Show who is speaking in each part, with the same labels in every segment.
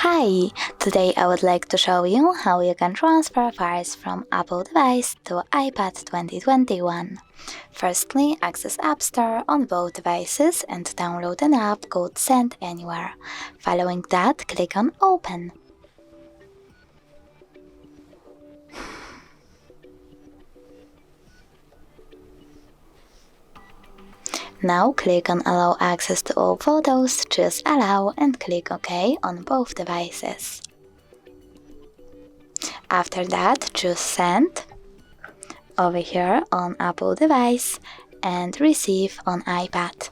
Speaker 1: Hi! Today I would like to show you how you can transfer files from Apple device to iPad 2021. Firstly, access App Store on both devices and download an app called Send Anywhere. Following that, click on Open. Now click on Allow access to all photos, choose Allow and click OK on both devices. After that, choose Send over here on Apple device and Receive on iPad.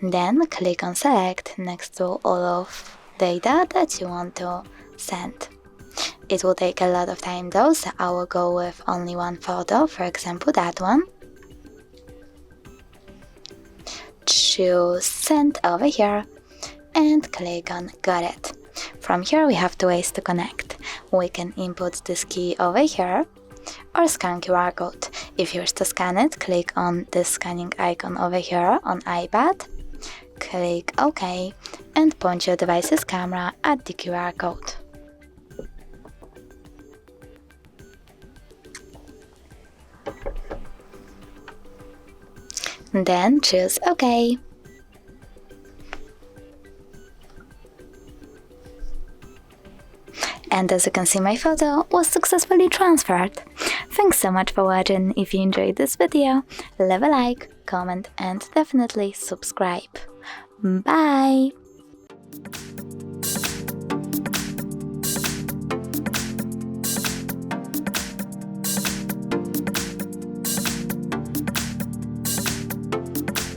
Speaker 1: Then click on Select next to all of data that you want to send. It will take a lot of time though, so I will go with only one photo, for example that one. Choose Send over here and click on Got it. From here we have two ways to connect. We can input this key over here or scan QR code. If you wish to scan it, click on the scanning icon over here on iPad, click OK and point your device's camera at the QR code. Then choose OK. And as you can see, my photo was successfully transferred. Thanks so much for watching. If you enjoyed this video, leave a like, comment and definitely subscribe. Bye!